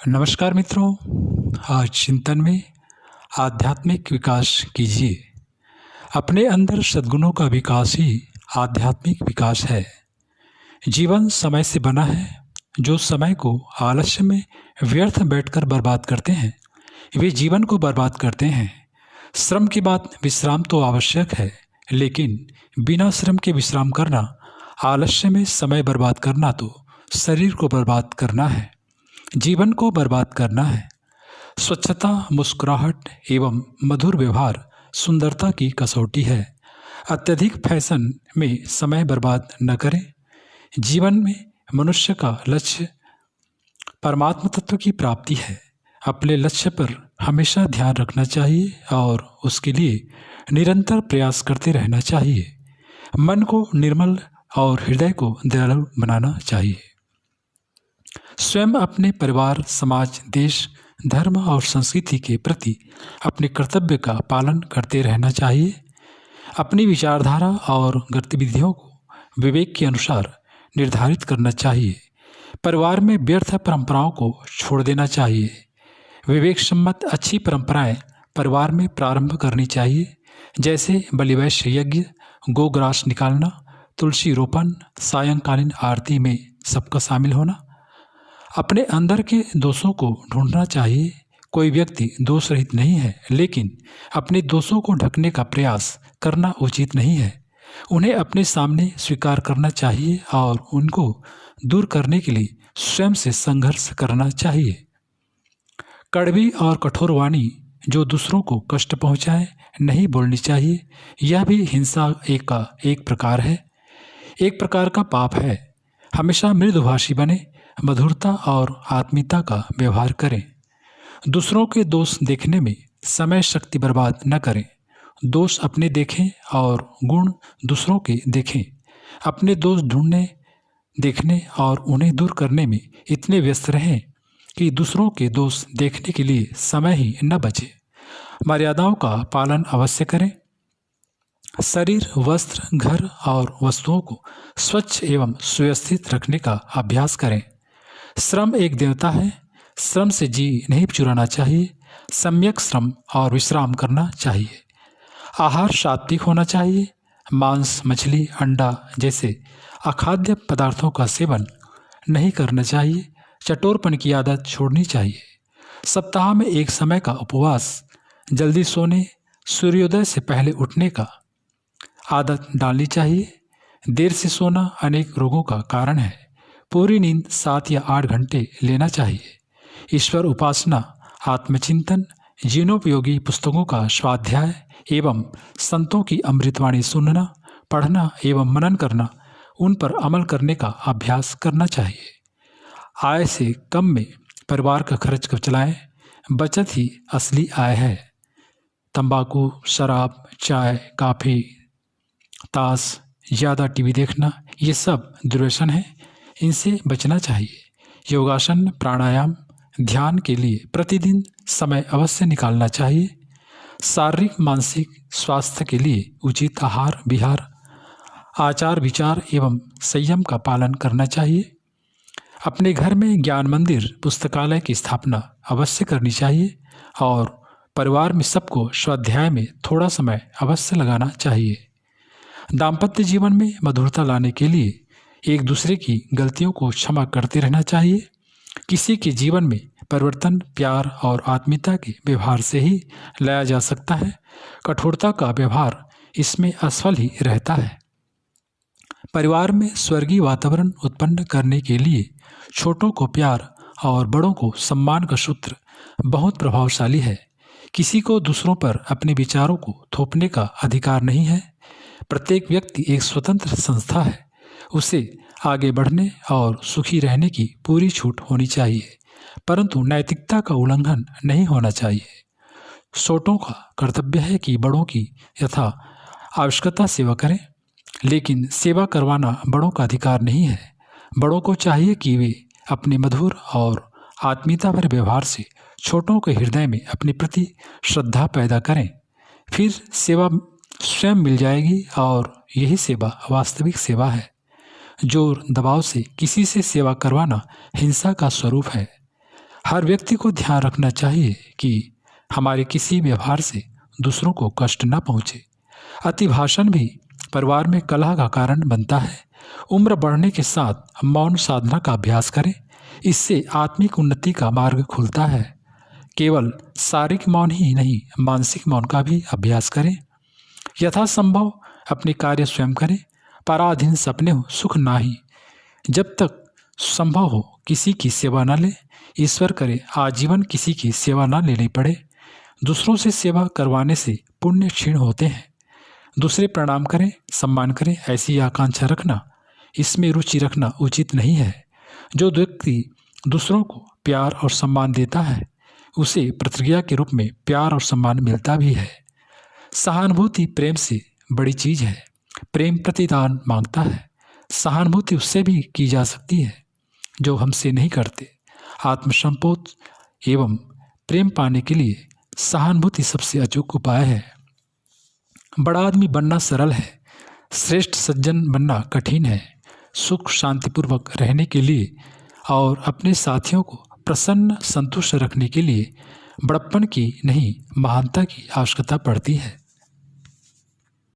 नमस्कार मित्रों। आज चिंतन में आध्यात्मिक विकास कीजिए। अपने अंदर सद्गुणों का विकास ही आध्यात्मिक विकास है। जीवन समय से बना है। जो समय को आलस्य में व्यर्थ बैठकर बर्बाद करते हैं वे जीवन को बर्बाद करते हैं। श्रम के बाद विश्राम तो आवश्यक है, लेकिन बिना श्रम के विश्राम करना, आलस्य में समय बर्बाद करना तो शरीर को बर्बाद करना है, जीवन को बर्बाद करना है। स्वच्छता, मुस्कुराहट एवं मधुर व्यवहार सुंदरता की कसौटी है। अत्यधिक फैशन में समय बर्बाद न करें। जीवन में मनुष्य का लक्ष्य परमात्मा तत्व की प्राप्ति है। अपने लक्ष्य पर हमेशा ध्यान रखना चाहिए और उसके लिए निरंतर प्रयास करते रहना चाहिए। मन को निर्मल और हृदय को दयालु बनाना चाहिए। स्वयं अपने परिवार, समाज, देश, धर्म और संस्कृति के प्रति अपने कर्तव्य का पालन करते रहना चाहिए। अपनी विचारधारा और गतिविधियों को विवेक के अनुसार निर्धारित करना चाहिए। परिवार में व्यर्थ परंपराओं को छोड़ देना चाहिए। विवेक सम्मत अच्छी परंपराएं परिवार में प्रारंभ करनी चाहिए, जैसे बलिवैश्य यज्ञ, गोग्रास निकालना, तुलसी रोपण, सायंकालीन आरती में सबका शामिल होना। अपने अंदर के दोषों को ढूंढना चाहिए। कोई व्यक्ति दोष रहित नहीं है, लेकिन अपने दोषों को ढकने का प्रयास करना उचित नहीं है। उन्हें अपने सामने स्वीकार करना चाहिए और उनको दूर करने के लिए स्वयं से संघर्ष करना चाहिए। कड़वी और कठोर वाणी जो दूसरों को कष्ट पहुंचाए नहीं बोलनी चाहिए। यह भी हिंसा का एक प्रकार है, एक प्रकार का पाप है। हमेशा मृदुभाषी बने, मधुरता और आत्मीयता का व्यवहार करें। दूसरों के दोष देखने में समय शक्ति बर्बाद न करें। दोष अपने देखें और गुण दूसरों के देखें। अपने दोष ढूंढने, देखने और उन्हें दूर करने में इतने व्यस्त रहें कि दूसरों के दोष देखने के लिए समय ही न बचे। मर्यादाओं का पालन अवश्य करें। शरीर, वस्त्र, घर और वस्तुओं को स्वच्छ एवं सुव्यवस्थित रखने का अभ्यास करें। श्रम एक देवता है। श्रम से जी नहीं चुराना चाहिए। सम्यक श्रम और विश्राम करना चाहिए। आहार सात्विक होना चाहिए। मांस, मछली, अंडा जैसे अखाद्य पदार्थों का सेवन नहीं करना चाहिए। चटोरपन की आदत छोड़नी चाहिए। सप्ताह में एक समय का उपवास, जल्दी सोने, सूर्योदय से पहले उठने का आदत डालनी चाहिए। देर से सोना अनेक रोगों का कारण है। पूरी नींद 7 या 8 घंटे लेना चाहिए। ईश्वर उपासना, आत्मचिंतन, जीवनोपयोगी पुस्तकों का स्वाध्याय एवं संतों की अमृतवाणी सुनना, पढ़ना एवं मनन करना, उन पर अमल करने का अभ्यास करना चाहिए। आय से कम में परिवार का खर्च चलाएं। बचत ही असली आय है। तंबाकू, शराब, चाय, कॉफ़ी, ताश, ज़्यादा टीवी देखना, ये सब दुर्व्यसन है। इनसे बचना चाहिए। योगासन, प्राणायाम, ध्यान के लिए प्रतिदिन समय अवश्य निकालना चाहिए। शारीरिक मानसिक स्वास्थ्य के लिए उचित आहार विहार, आचार विचार एवं संयम का पालन करना चाहिए। अपने घर में ज्ञान मंदिर, पुस्तकालय की स्थापना अवश्य करनी चाहिए और परिवार में सबको स्वाध्याय में थोड़ा समय अवश्य लगाना चाहिए। दाम्पत्य जीवन में मधुरता लाने के लिए एक दूसरे की गलतियों को क्षमा करते रहना चाहिए। किसी के जीवन में परिवर्तन प्यार और आत्मीयता के व्यवहार से ही लाया जा सकता है। कठोरता का व्यवहार इसमें असफल ही रहता है। परिवार में स्वर्गीय वातावरण उत्पन्न करने के लिए छोटों को प्यार और बड़ों को सम्मान का सूत्र बहुत प्रभावशाली है। किसी को दूसरों पर अपने विचारों को थोपने का अधिकार नहीं है। प्रत्येक व्यक्ति एक स्वतंत्र संस्था है। उसे आगे बढ़ने और सुखी रहने की पूरी छूट होनी चाहिए, परंतु नैतिकता का उल्लंघन नहीं होना चाहिए। छोटों का कर्तव्य है कि बड़ों की यथा आवश्यकता सेवा करें, लेकिन सेवा करवाना बड़ों का अधिकार नहीं है। बड़ों को चाहिए कि वे अपने मधुर और आत्मीयता भरे व्यवहार से छोटों के हृदय में अपने प्रति श्रद्धा पैदा करें। फिर सेवा स्वयं मिल जाएगी और यही सेवा वास्तविक सेवा है। जोर दबाव से किसी से सेवा करवाना हिंसा का स्वरूप है। हर व्यक्ति को ध्यान रखना चाहिए कि हमारे किसी व्यवहार से दूसरों को कष्ट न पहुँचे। अतिभाषण भी परिवार में कलह का कारण बनता है। उम्र बढ़ने के साथ मौन साधना का अभ्यास करें, इससे आत्मिक उन्नति का मार्ग खुलता है। केवल शारीरिक मौन ही नहीं, मानसिक मौन का भी अभ्यास करें। यथासंभव अपने कार्य स्वयं करें। पराधीन सपने हो सुख नाही। जब तक संभव हो किसी की सेवा न ले। ईश्वर करे आजीवन किसी की सेवा न लेनी पड़े। दूसरों से सेवा करवाने से पुण्य क्षीण होते हैं। दूसरे प्रणाम करें, सम्मान करें, ऐसी आकांक्षा रखना, इसमें रुचि रखना उचित नहीं है। जो व्यक्ति दूसरों को प्यार और सम्मान देता है उसे प्रतिक्रिया के रूप में प्यार और सम्मान मिलता भी है। सहानुभूति प्रेम से बड़ी चीज है। प्रेम प्रतिदान मांगता है। सहानुभूति उससे भी की जा सकती है जो हमसे नहीं करते। आत्मसंपोध एवं प्रेम पाने के लिए सहानुभूति सबसे अचूक उपाय है। बड़ा आदमी बनना सरल है, श्रेष्ठ सज्जन बनना कठिन है। सुख शांतिपूर्वक रहने के लिए और अपने साथियों को प्रसन्न संतुष्ट रखने के लिए बड़प्पन की नहीं, महानता की आवश्यकता पड़ती है।